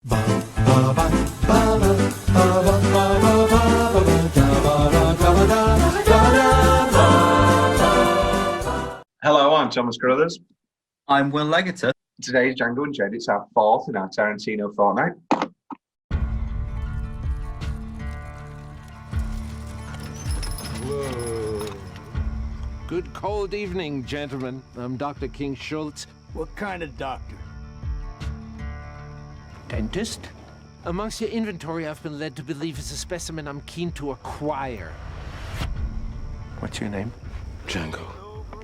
Hello, I'm Thomas Carruthers. I'm Will Leggetter. Today's Django Unchained. It's our fourth in our Tarantino fortnight. Whoa. Good cold evening, gentlemen. I'm Dr. King Schultz. What kind of doctor? Dentist? Amongst your inventory, I've been led to believe is a specimen I'm keen to acquire. What's your name? Django.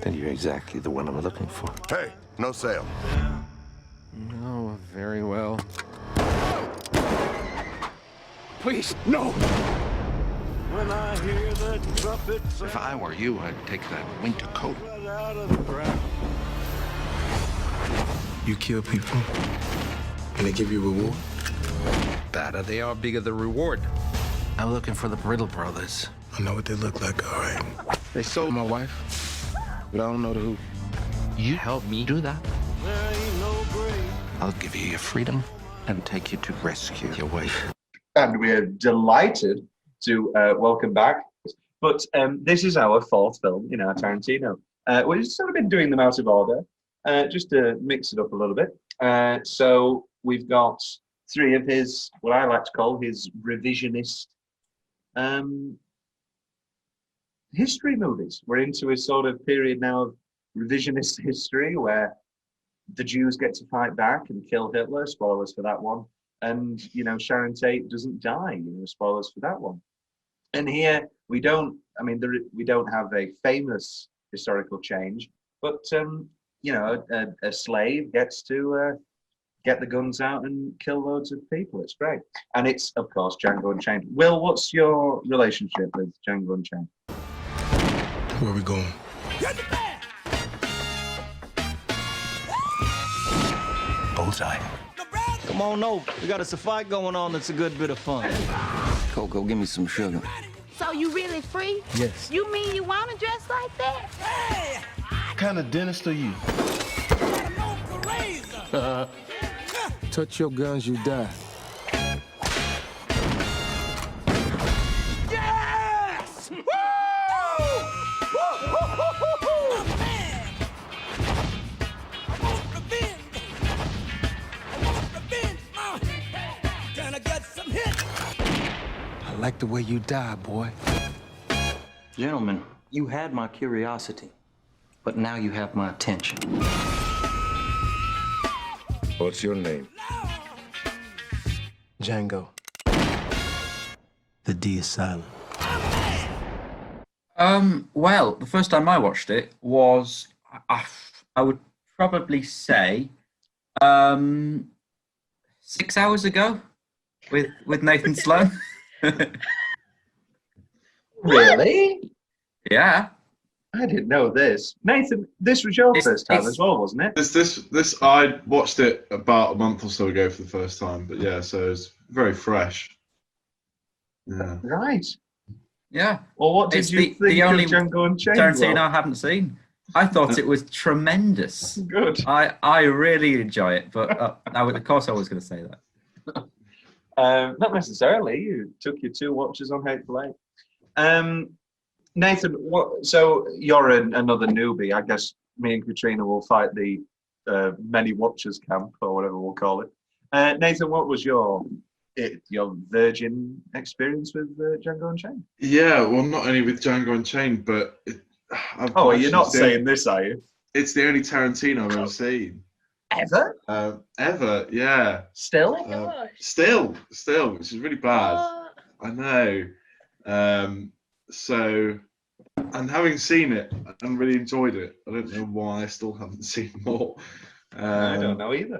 Then you're exactly the one I'm looking for. Hey, no sale. Oh, very well. Please, no! When I hear the trumpet sound, If I were you, I'd take that winter coat. out of the ground. You kill people, and they give you a reward? Better they are, bigger the reward. I'm looking for the Brittle brothers. I know what they look like, all right. They sold my wife, but I don't know to who. You help me do that, There ain't no grave. I'll give you your freedom and take you to rescue your wife. And we're delighted to welcome back. But this is our fourth film in our Tarantino. We've sort of been doing them out of order, just to mix it up a little bit. So we've got three of his, what I like to call his revisionist history movies. We're into a sort of period now of revisionist history where the Jews get to fight back and kill Hitler, spoilers for that one. And, you know, Sharon Tate doesn't die, you know, spoilers for that one. And here we don't, we don't have a famous historical change, but, you know, a slave gets to get the guns out and kill loads of people. It's great. And it's, of course, Django Unchained. Will, what's your relationship with Django Unchained? Where are we going? Bullseye. Come on over. We got a fight going on that's a good bit of fun. Coco, give me some sugar. So you really free? Yes. You mean you want to dress like that? What kind of dentist are you? Touch your guns, you die. Yes! Woo! Man! I want revenge! I want revenge, Mom! Gonna get some hits! I like the way you die, boy. Gentlemen, you had my curiosity, but now you have my attention. What's your name? Django. The D is silent. Well, the first time I watched it was, I would probably say, 6 hours ago with Nathan Sloane. Really? Yeah. I didn't know this. Nathan, this was your first time as well, wasn't it? This I watched it about a month or so ago for the first time, but yeah, so it's very fresh. Yeah. Right. Yeah. Well, what did It's you think the only of Django Unchained? Tarantino Will? I haven't seen. I thought it was tremendous. Good. I really enjoy it, but of course I was going to say that. Not necessarily. You took your two watches on Hateful Eight. Nathan, so you're another newbie. I guess me and Katrina will fight the many watchers camp or whatever we'll call it. Nathan, what was your virgin experience with Django Unchained? Yeah, well, not only with Django Unchained, but You're not saying this, are you? It's the only Tarantino I've ever seen. Ever? Ever, yeah. Still? Oh my gosh. Still, which is really bad. What? I know. So, and having seen it and really enjoyed it, I don't know why I still haven't seen more. I don't know either.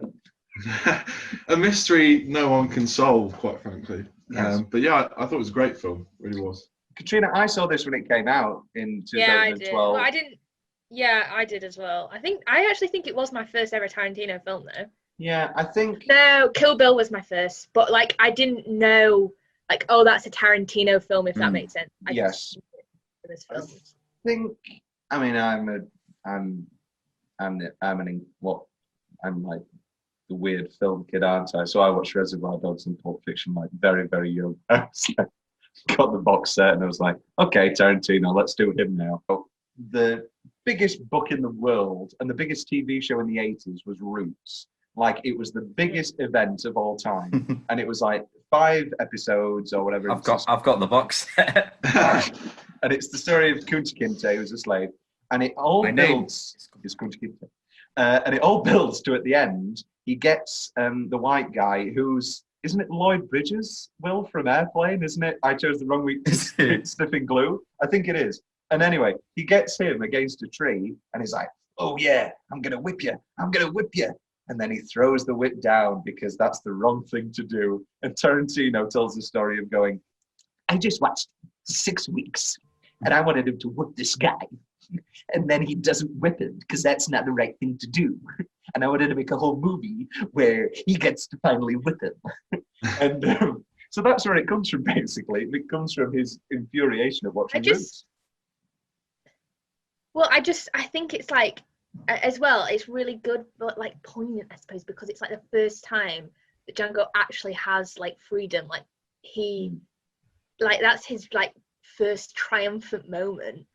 A mystery no one can solve, quite frankly. Yes. But yeah, I thought it was a great film. It really was. Katrina, I saw this when it came out in 2012. Yeah, I did. Well, I didn't. Yeah, I did as well. I actually think it was my first ever Tarantino film, though. Yeah, I think. No, Kill Bill was my first, but like I didn't know, like, oh, that's a Like film, if that makes sense. Yes. This film. I think. I'm like the the weird film kid, aren't I? So I watched Reservoir Dogs and Pulp Fiction like very, very young. I was like, got the box set and I was like, okay, Tarantino, let's do him now. The biggest book in the world and the biggest TV show in the 80s was Roots. Like, it was the biggest event of all time. And it was like 5 episodes or whatever. I've got the box set. And it's the story of Kunta Kinte, who's a slave. And it all builds... It's Kunta Kinte. And it all builds to, at the end, he gets the white guy who's... Isn't it Lloyd Bridges, Will, from Airplane, isn't it? I chose the wrong week to sniffing glue. I think it is. And anyway, he gets him against a tree and he's like, oh yeah, I'm going to whip you. I'm going to whip you. And then he throws the whip down because that's the wrong thing to do. And Tarantino tells the story of going, I just watched 6 weeks and I wanted him to whip this guy. And then he doesn't whip him because that's not the right thing to do. And I wanted to make a whole movie where he gets to finally whip him. And so that's where it comes from, basically. It comes from his infuriation of watching Roots. Well, I think it's like, as well, it's really good, but like poignant, I suppose, because it's like the first time that Django actually has like freedom. Like that's his like first triumphant moment.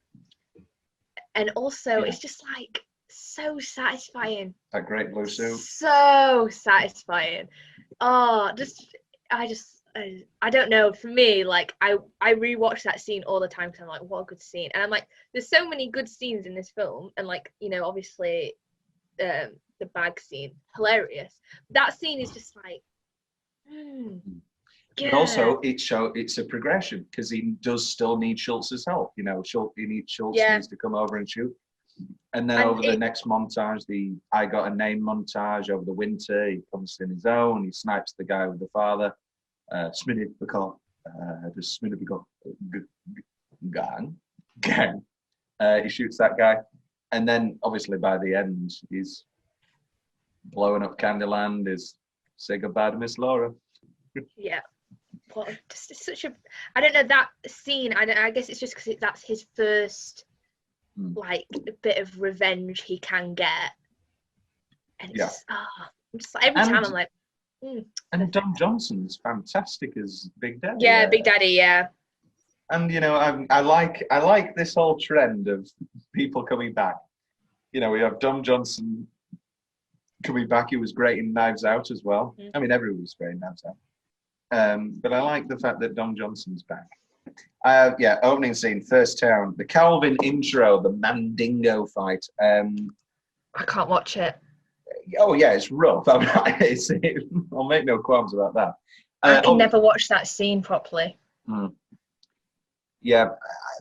And also, it's just like so satisfying. That great blue suit. So satisfying. Oh, I don't know. For me, like I rewatch that scene all the time because I'm like, what a good scene. And I'm like, there's so many good scenes in this film, and like, you know, obviously, the bag scene, hilarious. That scene is just like, But also, it's a progression because he does still need Schultz's help. You know, Schultz needs to come over and shoot. And then over the next montage, the I Got a Name montage over the winter, he comes in his own, he snipes the guy with the father. Smitty because just Smitty because gang. He shoots that guy, and then obviously by the end he's blowing up Candyland. Is say goodbye to Miss Laura. Yeah, well, just it's such a. I don't know that scene. I guess it's just because that's his first like bit of revenge he can get, and it's just like, every time I'm like. And Don Johnson's fantastic as Big Daddy. Yeah, Big Daddy, yeah. And you know, I like this whole trend of people coming back. You know, we have Don Johnson coming back. He was great in Knives Out as well. I mean, everyone was great in Knives Out. But I like the fact that Don Johnson's back. Opening scene, first town, the Calvin intro, the Mandingo fight. I can't watch it. Oh yeah, it's rough. I'll make no qualms about that. I can never watch that scene properly. Yeah,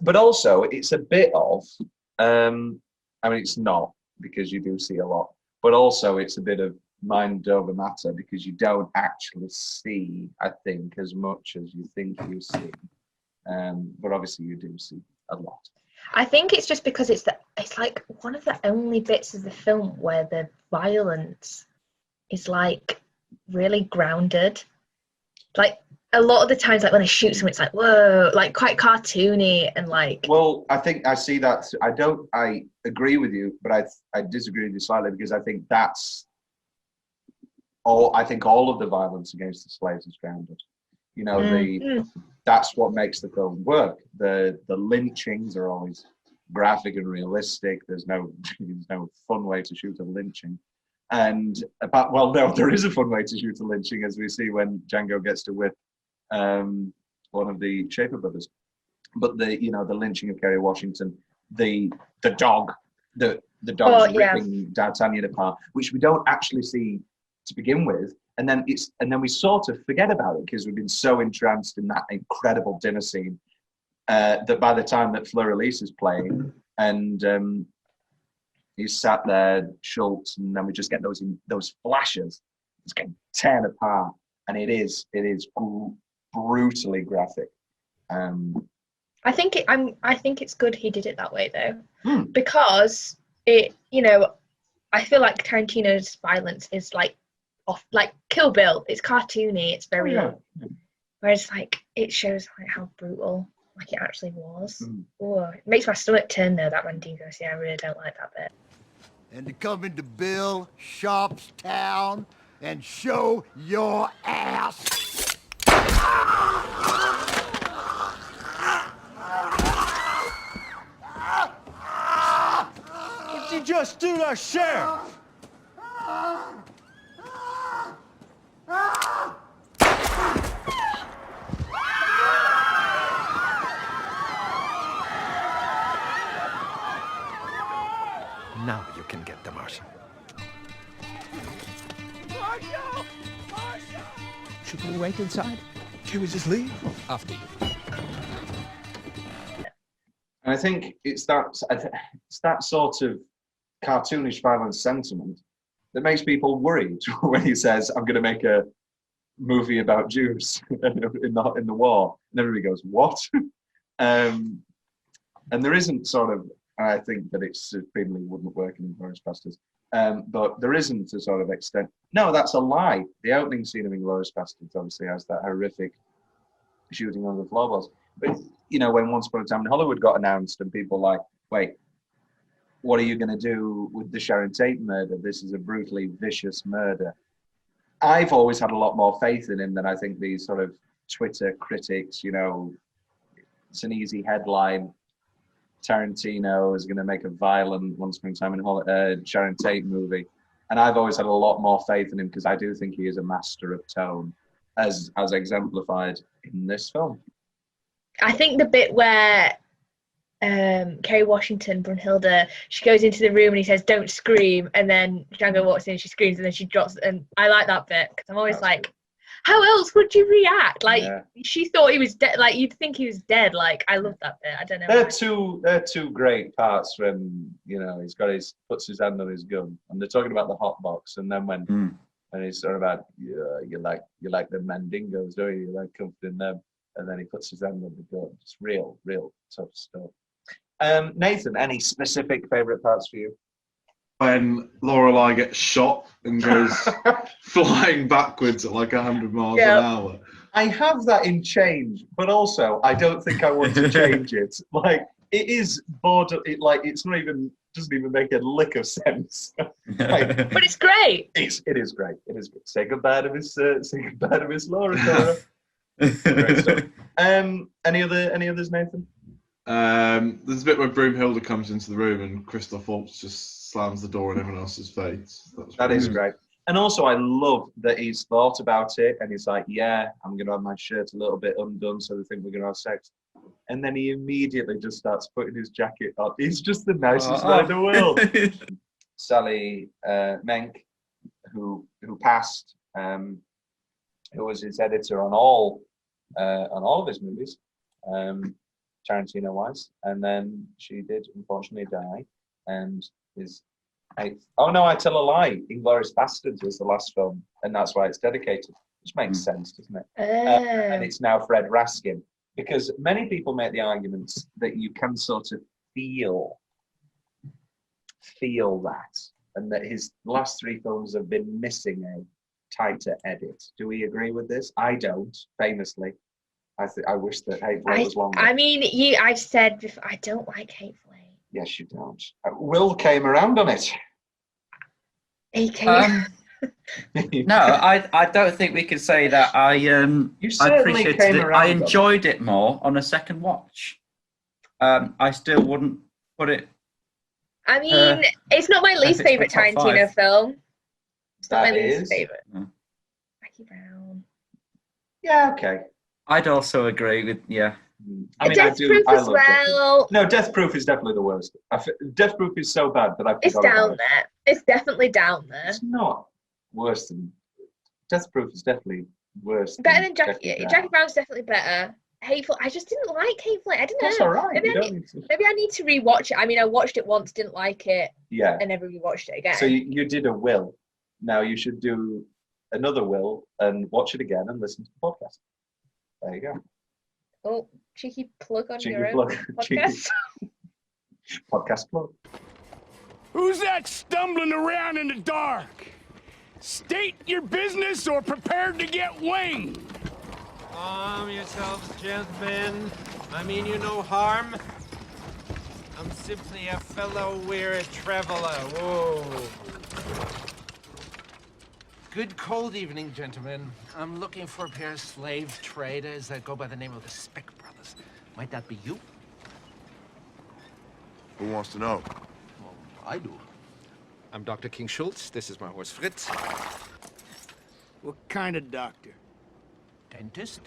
but also it's a bit of. I mean, it's not because you do see a lot, but also it's a bit of mind over matter because you don't actually see, I think, as much as you think you see. But obviously you do see a lot. I think it's just because it's like one of the only bits of the film where the violence is like really grounded. Like a lot of the times, like when they shoot someone, it's like whoa, like quite cartoony and like. Well, I think I see that. I agree with you, but I disagree with you slightly because I think that's all. I think all of the violence against the slaves is grounded. You know, that's what makes the film work. The lynchings are always graphic and realistic. There's no fun way to shoot a lynching. And there is a fun way to shoot a lynching, as we see when Django gets to whip one of the Schaefer brothers. But the lynching of Kerry Washington, the dog ripping D'Artagnan apart, which we don't actually see to begin with. And then we sort of forget about it because we've been so entranced in that incredible dinner scene that by the time that Fleur-Elise is playing and he's sat there, Schultz, and then we just get those flashes. It's getting torn apart, and it is brutally graphic. I think it's good he did it that way though, because it, you know, I feel like Tarantino's violence is like Kill Bill. It's cartoony. It's very, whereas like it shows like how brutal like it actually was. Oh, it makes my stomach turn though. That Mandingo. Yeah, I really don't like that bit. And to come into Bill Shop's town and show your ass. What'd you just do to Sheriff? Now you can get the Martian. Should we wait inside? Can we just leave? After you. And I think it's that sort of cartoonish violent sentiment that makes people worried when he says, "I'm going to make a movie about Jews in the war," and everybody goes, "What?" And there isn't sort of. I think that it supremely wouldn't work in Inglourious Basterds, but there isn't a sort of extent. No, that's a lie. The opening scene of Inglourious Basterds obviously has that horrific shooting on the floorboards. But you know, when Once Upon a Time in Hollywood got announced, and people were like, "Wait, what are you going to do with the Sharon Tate murder? This is a brutally vicious murder." I've always had a lot more faith in him than I think these sort of Twitter critics. You know, it's an easy headline. Tarantino is going to make a violent Once Upon a Time in Hollywood Sharon Tate movie, and I've always had a lot more faith in him because I do think he is a master of tone, as exemplified in this film. I think the bit where Kerry Washington, Brunhilde, she goes into the room and he says, "Don't scream," and then Django walks in and she screams and then she drops, and I like that bit because I'm always That's like, good. how else would you react? Like, Yeah. she thought he was dead. Like, you'd think he was dead. Like, I love that bit. I don't know. They're two great parts when, you know, puts his hand on his gun and they're talking about the hot box, and then when he's sort of about, yeah, you like the Mandingos, don't you? You like comforting them, and then he puts his hand on the gun. It's real tough stuff. Nathan, any specific favourite parts for you? When Lorelei gets shot and goes flying backwards at like 100 miles an hour. I have that in change, but also I don't think I want to change it. Like, it is it's not even, doesn't even make a lick of sense. Like, but it's great. It is great. It is good. Say goodbye to Miss Laura. Cora. Great stuff. Any others, Nathan? There's a bit where Broomhilda comes into the room and Christoph Waltz just slams the door in everyone else's face. That is great. And also, I love that he's thought about it and he's like, "Yeah, I'm going to have my shirt a little bit undone so they think we're going to have sex." And then he immediately just starts putting his jacket on. He's just the nicest guy in the world. Sally Menk, who passed, who was his editor on all of his movies, Tarantino-wise, and then she did unfortunately die. And his eighth. Oh no, I tell a lie. Inglourious Basterds was the last film, and that's why it's dedicated, which makes sense, doesn't it? And it's now Fred Raskin, because many people make the arguments that you can sort of feel that, and that his last three films have been missing a tighter edit. Do we agree with this? I don't. Famously, I wish that Hateful Eight was longer. I mean, I've said before, I don't like Hateful Eight. Yes, you don't. Will came around on it. He came. No, I don't think we can say that. I appreciated it. I enjoyed it more on a second watch. I still wouldn't put it. I mean, it's not my least favorite Tarantino film. It's not my least favorite. Jackie Brown. Yeah, okay. I'd also agree with I mean, Death Proof as well. No, Death Proof is definitely the worst. Death Proof is so bad that I've. It's down there. It's definitely down there. It's not worse than Death Proof is definitely worse. Better than Jackie. Jackie Brown's definitely better. Hateful. I just didn't like Hateful Eight. I don't know. That's all right. Maybe I need to rewatch it. I mean, I watched it once, didn't like it. Yeah. And never rewatched it again. So you did a will. Now you should do another will and watch it again and listen to the podcast. There you go. Oh, cheeky plug on Cheeky your own plug. podcast. Podcast plug. Who's that stumbling around in the dark? State your business or prepare to get winged. Calm yourselves, gentlemen. I mean you no harm. I'm simply a fellow weary traveler. Whoa. Good cold evening, gentlemen. I'm looking for a pair of slave traders that go by the name of the Speck Brothers. Might that be you? Who wants to know? Well, I do. I'm Dr. King Schultz. This is my horse, Fritz. What kind of doctor? Dentist?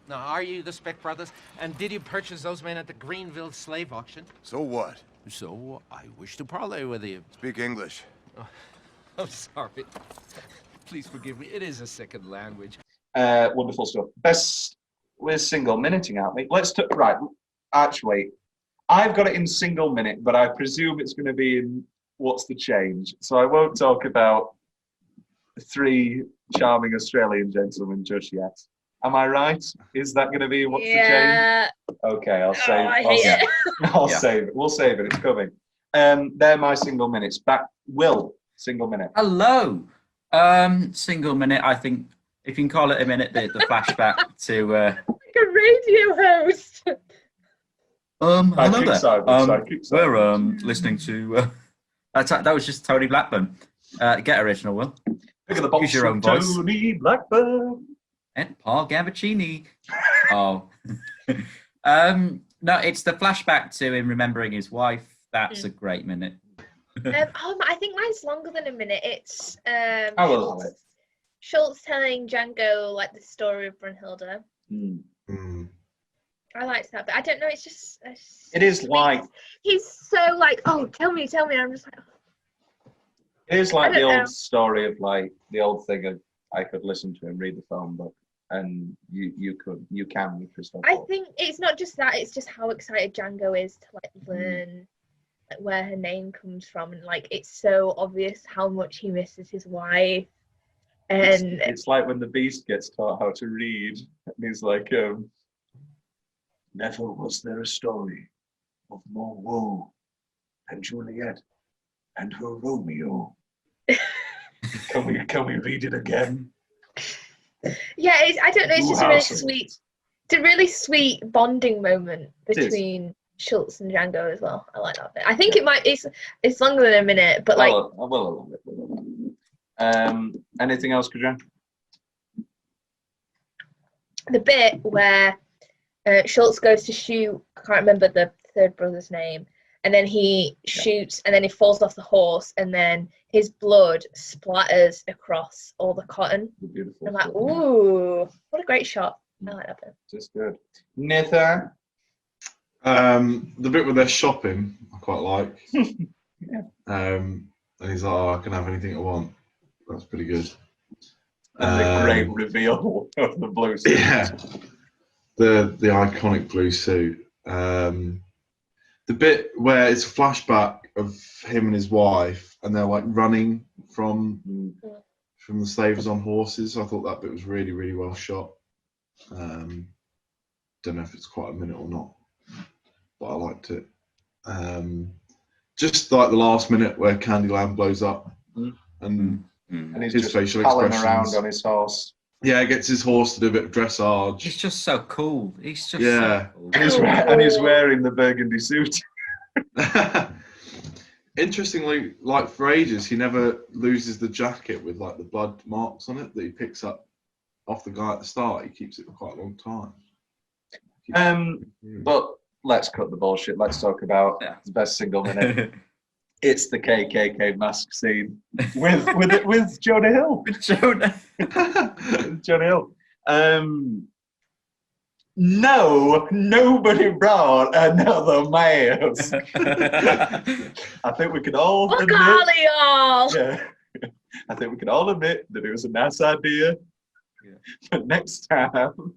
Now, are you the Speck Brothers? And did you purchase those men at the Greenville slave auction? So what? So, I wish to parley with you. Speak English. Oh, I'm sorry. Please forgive me. It is a second language. Wonderful stuff. Best, we're single minuting, aren't we? Right, actually, I've got it in single minute, but I presume it's going to be in What's the Change? So I won't talk about 3 charming Australian gentlemen just yet. Am I right? Is that going to be What's the Change? Okay, I'll save it. I'll save it. We'll save it. It's coming. They're my single minutes. Back, Will, single minute. Hello. Single minute. I think if you can call it a minute, the flashback to. Like a radio host. Hello there. We're listening to. That was just Tony Blackburn. Get original, Will. Look at the box. Use your own voice. Tony Blackburn. And Paul Gavaccini. Oh. No, it's the flashback to him remembering his wife. That's a great minute. I think mine's longer than a minute. It's I will have it. Schultz telling Django like the story of Brunhilde. I liked that, but I don't know. It's just. It is like. He's so like, oh, tell me. And I'm just like. Oh. It is like the old story of like the old thing of I could listen to him read the phone book, and you can with Christopher. I think it's not just that; it's just how excited Django is to like learn like, where her name comes from, and like it's so obvious how much he misses his wife. And it's like when the Beast gets taught how to read, and he's like, "Never was there a story of more woe than Juliet and her Romeo." Can we read it again? Yeah, I don't know. It's just a really sweet. It's a really sweet bonding moment between Schultz and Django as well. I like that bit. I think it might. It's longer than a minute, but like. I will a little bit. Anything else, Katrina? The bit where Schultz goes to shoot. I can't remember the third brother's name. And then he shoots, and then he falls off the horse, and then his blood splatters across all the cotton. Beautiful. I'm like, ooh, what a great shot. I like that bit. Just good. Nathan? The bit where they're shopping, I quite like. Yeah. And he's like, oh, I can have anything I want. That's pretty good. And the great reveal of the blue suit. Yeah. The iconic blue suit. The bit where it's a flashback of him and his wife, and they're like running from the slavers on horses. I thought that bit was really, really well shot. Don't know if it's quite a minute or not, but I liked it. Just like the last minute where Candyland blows up and he's his just facial palling expressions. around on his horse. Yeah, gets his horse to do a bit of dressage. He's just so cool. He's just so cool. And he's wearing the burgundy suit. Interestingly, like for ages, he never loses the jacket with like the blood marks on it that he picks up off the guy at the start. He keeps it for quite a long time. But let's cut the bullshit. Let's talk about the best single minute. It's the KKK mask scene with Jonah Hill. With Jonah. Jonah Hill. No, nobody brought another mask. I think we can all admit. Yeah, I think we can all admit that it was a nice idea. Yeah. But next time,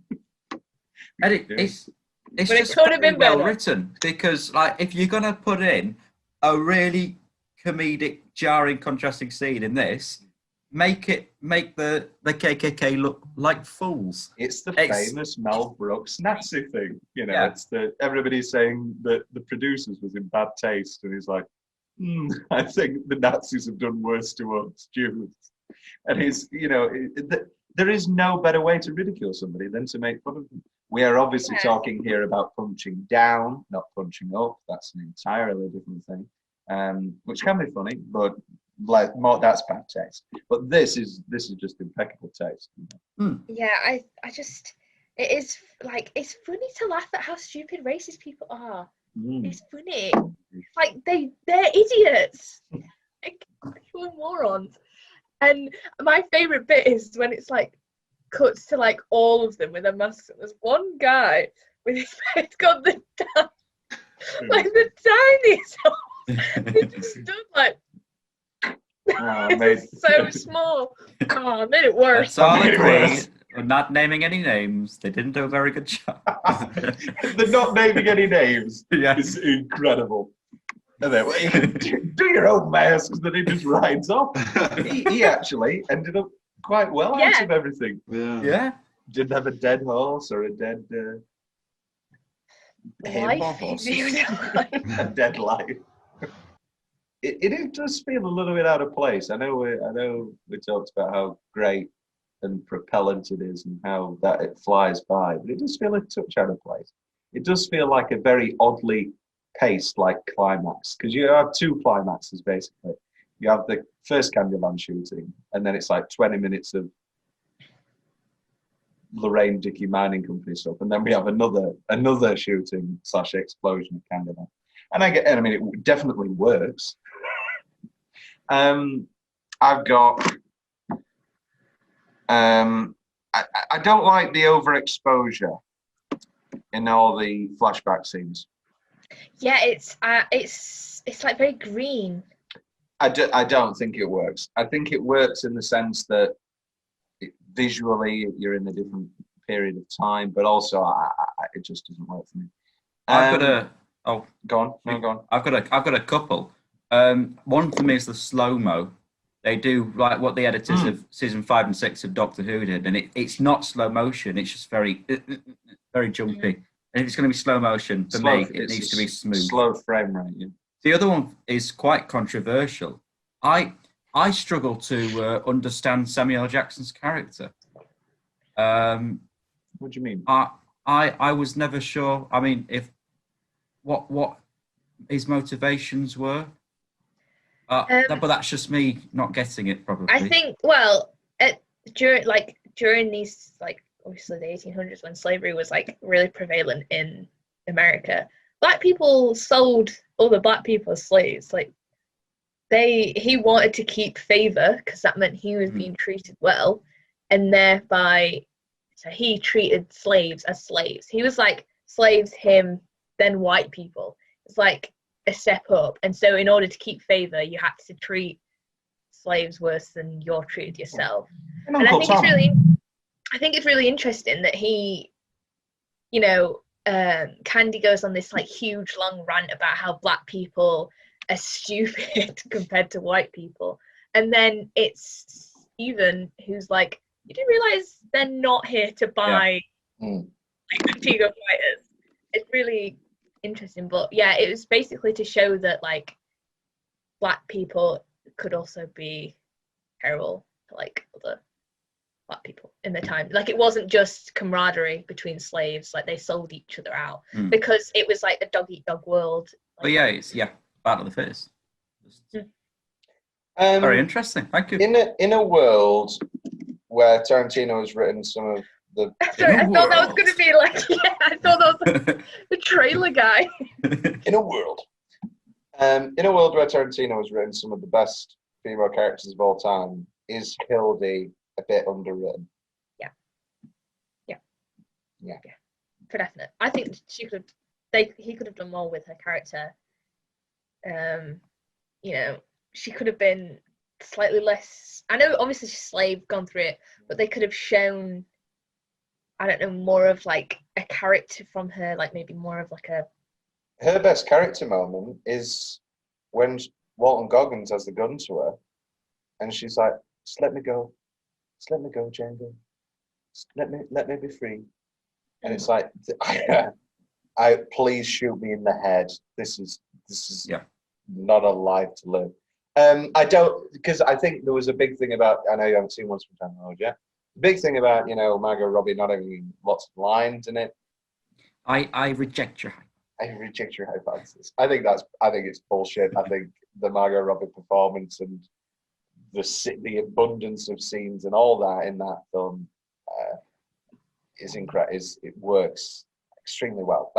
and it's just very well written, because like if you're gonna put in a really comedic, jarring, contrasting scene in this, make the KKK look like fools. It's the famous Mel Brooks Nazi thing, you know. It's everybody's saying that the producers was in bad taste, and he's like, I think the Nazis have done worse to us Jews. And he's, you know, there is no better way to ridicule somebody than to make fun of them. We are obviously talking here about punching down, not punching up. That's an entirely different thing, which can be funny, but like more, that's bad taste. But this is just impeccable taste. Yeah, I just, it is like, it's funny to laugh at how stupid racist people are. It's funny. Like they're idiots. Like, you're morons. And my favorite bit is when it's like cuts to like all of them with their masks. And there's one guy with his face got the like the tiniest holes. They just stood like. It's so small. Oh, made it worse. Let's all agree. We're not naming any names. They didn't do a very good job. They're not naming any names. Yeah. It's incredible. And then, well, you can do your own masks, then he just rides off. He actually ended up quite well out of everything. Yeah. Didn't have a dead horse or a dead life. A dead life. It does feel a little bit out of place. I know we talked about how great and propellant it is and how that it flies by, but it does feel a touch out of place. It does feel like a very oddly paced like climax, because you have two climaxes basically. You have the first Candyland shooting, and then it's like 20 minutes of Lorraine Dickey Mining Company stuff, and then we have another shooting / explosion of Candyland. And I mean, it definitely works. I've got. I don't like the overexposure in all the flashback scenes. Yeah, it's like very green. I don't think it works. I think it works in the sense that visually you're in a different period of time, but also it just doesn't work for me. I've got a. Oh, go on. No, go on. I've got a couple. One for me is the slow-mo. They do like what the editors of season 5 and 6 of Doctor Who did, and it's not slow motion. It's just very, very jumpy. And if it's going to be slow motion, for me, it needs to be smooth. Slow frame rate. Yeah. The other one is quite controversial. I struggle to understand Samuel L. Jackson's character. What do you mean? I was never sure. I mean, if what his motivations were. But that's just me not getting it, probably. I think, during these, like, obviously the 1800s when slavery was, like, really prevalent in America, black people sold other black people as slaves. Like, he wanted to keep favor because that meant he was being treated well, and thereby, so he treated slaves as slaves. He was like, slaves, him, then white people. It's like a step up, and so in order to keep favor you had to treat slaves worse than you're treated yourself. And I think it's really interesting that he, Candy goes on this like huge long rant about how black people are stupid compared to white people, and then it's Stephen who's like, you do realize they're not here to buy Antigua fighters. It's really interesting, but yeah, it was basically to show that like black people could also be terrible to like other black people in the time. Like, it wasn't just camaraderie between slaves, like they sold each other out because it was like a dog eat dog world. But yeah, it's battle of the fittest. Very interesting. Thank you. In a world where Tarantino has written some of the. Sorry, I thought that was going to be like, I thought that was like the trailer guy. In a world where Tarantino has written some of the best female characters of all time, is Hildy a bit underwritten? Yeah. For definite. I think he could have done more with her character. She could have been slightly less. I know, obviously, she's slave, gone through it, but they could have shown, I don't know, more of like a character from her, like maybe more of like a. Her best character moment is when Walton Goggins has the gun to her, and she's like, "Just let me go, Django. Just let me be free." And it's like, I please shoot me in the head. This is not a life to live. I don't, because I think there was a big thing about, I know you haven't seen Once Upon a Time yet. The big thing about, Margot Robbie not having lots of lines in it. I reject your hypothesis. I think it's bullshit. I think the Margot Robbie performance and the abundance of scenes and all that in that film is incredible. It works extremely well.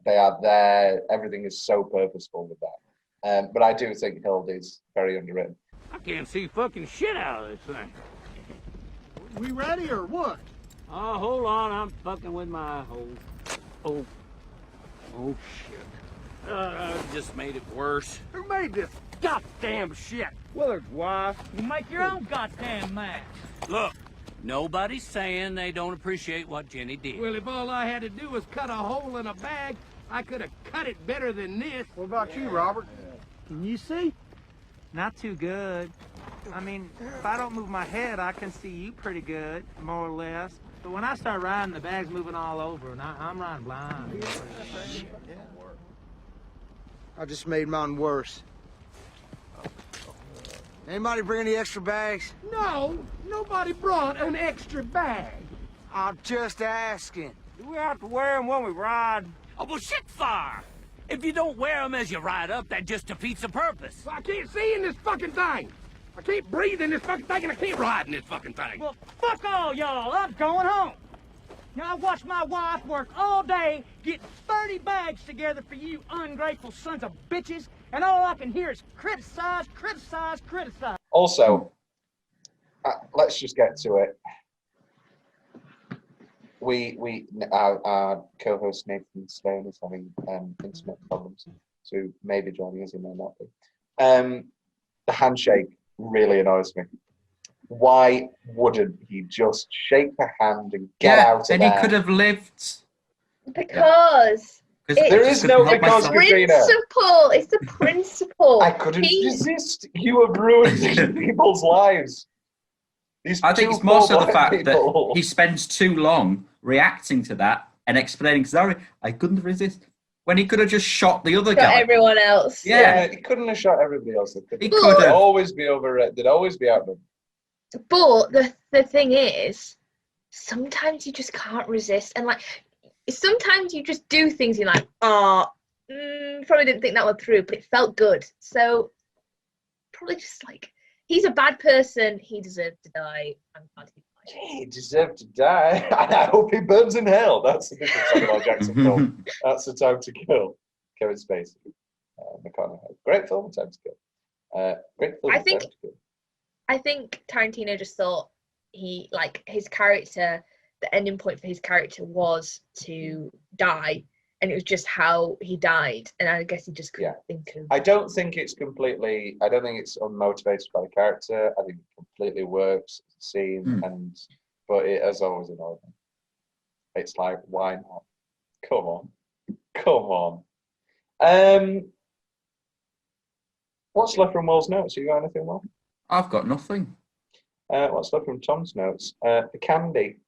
They are there. Everything is so purposeful with that. But I do think Hild is very underwritten. I can't see fucking shit out of this thing. We ready or what? Oh, hold on, I'm fucking with my oh shit. Just made it worse. Who made this goddamn shit? Willard's wife. You make your own goddamn match. Look, nobody's saying they don't appreciate what Jenny did. Well, if all I had to do was cut a hole in a bag, I could have cut it better than this. What about you, Robert? Can you see? Not too good. I mean, if I don't move my head, I can see you pretty good, more or less. But when I start riding, the bag's moving all over, and I'm riding blind. I just made mine worse. Anybody bring any extra bags? No, nobody brought an extra bag. I'm just asking. Do we have to wear them when we ride? Oh, well, shit fire! If you don't wear them as you ride up, that just defeats the purpose. I can't see in this fucking thing. I can't breathe in this fucking thing, and I can't ride in this fucking thing. Well, fuck all y'all. I'm going home. Now, I watched my wife work all day getting 30 bags together for you ungrateful sons of bitches, and all I can hear is criticize, criticize, criticize. Also, let's just get to it. Our co-host Nathan Sloane is having internet problems, so maybe joining us, he may not be. The handshake really annoys me. Why wouldn't he just shake the hand and get out of there? And he could have lived. Because there is no because, Katrina. It's the principle. I couldn't resist. You have ruined people's lives. I think it's more so the fact that he spends too long reacting to that and explaining, sorry, I couldn't resist. When he could have just shot the other guy. Everyone else. Yeah, he couldn't have shot everybody else. He could have. Always be over. They'd always be out there. But the thing is, sometimes you just can't resist, and like sometimes you just do things you're like, probably didn't think that one through, but it felt good. So probably just like he's a bad person. He deserved to die. I'm glad he died. He deserved to die, and I hope he burns in hell. That's the different Samuel L. Jackson film. That's The Time to Kill. Kevin Spacey, McConaughey. Great film, Time to Kill. Great film. I think Tarantino just thought his character, the ending point for his character was to die, and it was just how he died, and I guess he just couldn't think of. I don't think it's unmotivated by the character. I think it completely works as a scene, but it has always annoyed me. It's like, why not? Come on. What's left from Will's notes? You got anything more? I've got nothing. What's left from Tom's notes? The candy.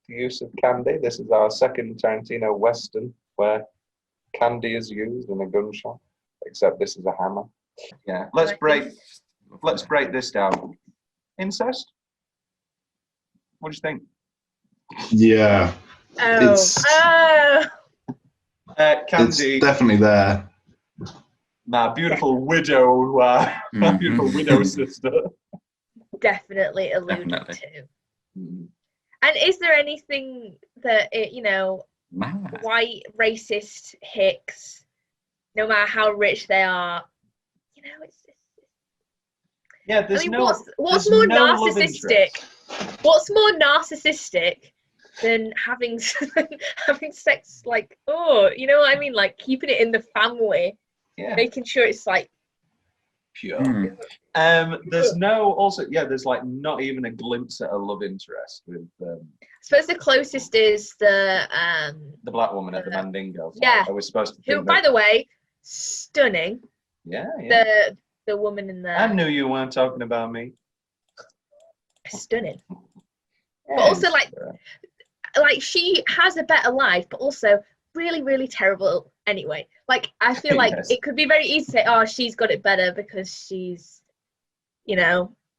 The use of candy. This is our second Tarantino Western where candy is used in a gunshot, except this is a hammer. Yeah. Let's break this down. Incest? What do you think? Yeah. Candy. It's definitely there. My beautiful widow, my beautiful widow sister. Definitely alluded to. And is there anything that white racist hicks, no matter how rich they are, it's there's what's more narcissistic? What's more narcissistic than having sex? Like, you know what I mean? Like keeping it in the family. Yeah. Making sure it's like pure. There's there's like not even a glimpse at a love interest with I suppose the closest is the black woman at the Mandingo. Yeah. I was supposed to who, by the way, stunning. Yeah. The woman in the I knew you weren't talking about me. Stunning. But also like she has a better life, but also really, really terrible anyway. Like I feel like it could be very easy to say, she's got it better because she's,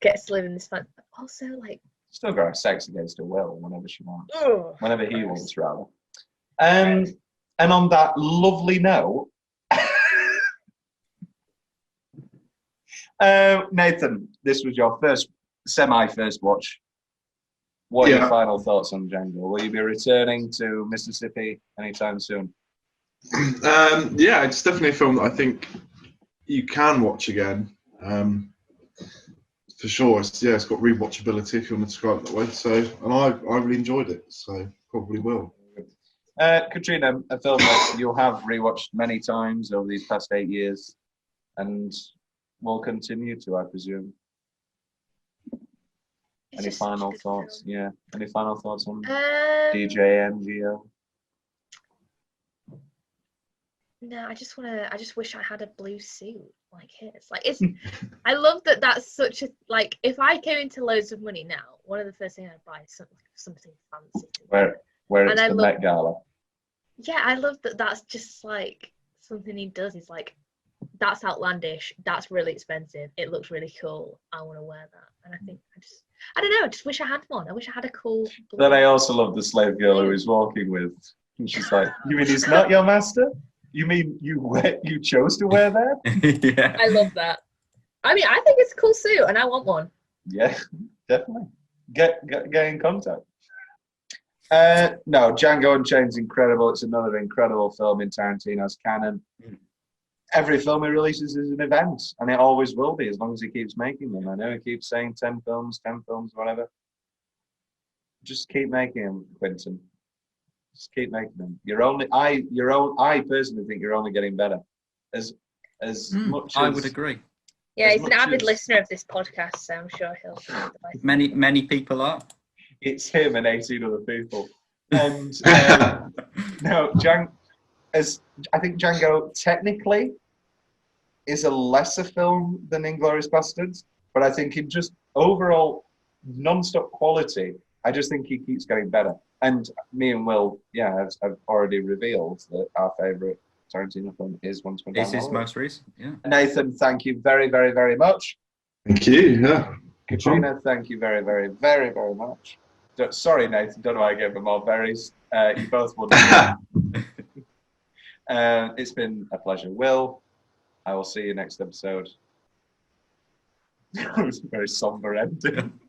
gets to live in this fun. But also like still got to have sex against her will whenever she wants. Whenever he wants, rather. And on that lovely note, Nathan, this was your first watch. What are your final thoughts on Django? Will you be returning to Mississippi anytime soon? Yeah, it's definitely a film that I think you can watch again. For sure. It's got rewatchability if you want to describe it that way. So, and I really enjoyed it. So probably will. Katrina, a film that you have rewatched many times over these past 8 years, and will continue to, I presume. Any final thoughts? Film. Yeah. Any final thoughts on DJ NGO? No, I just wish I had a blue suit like his. Like it's, I love that that's such a, like, if I came into loads of money now, one of the first things I'd buy is something fancy. Where it's the Met Gala. Yeah, I love that that's just like something he does. He's like, that's outlandish, that's really expensive, it looks really cool, I want to wear that. And I think I don't know, I just wish I had one. I wish I had a cool blue. Then I also love the slave girl who he's walking with. And she's like, you mean he's not your master? You mean you chose to wear that? Yeah. I love that. I mean, I think it's a cool suit and I want one. Yeah, definitely. Get in contact. No, Django Unchained is incredible. It's another incredible film in Tarantino's canon. Every film he releases is an event, and it always will be as long as he keeps making them. I know he keeps saying 10 films, whatever. Just keep making them, Quentin. Just keep making them. I personally think you're only getting better. As much as I would agree. Yeah, he's an avid listener of this podcast, so I'm sure he'll. Many people are. It's him and 18 other people. And no, I think Django technically is a lesser film than Inglourious Basterds, but I think in just overall non-stop quality, I just think he keeps getting better. And me and Will, I've already revealed that our favourite Tarantino film is Once Upon a Time. This is most recent, yeah. Nathan, thank you very, very, very much. Thank you, yeah. Katrina, thank you very, very, very, very much. Sorry, Nathan, don't know why I gave them more berries. You both would. It's been a pleasure. Will, I will see you next episode. It was a very somber ending.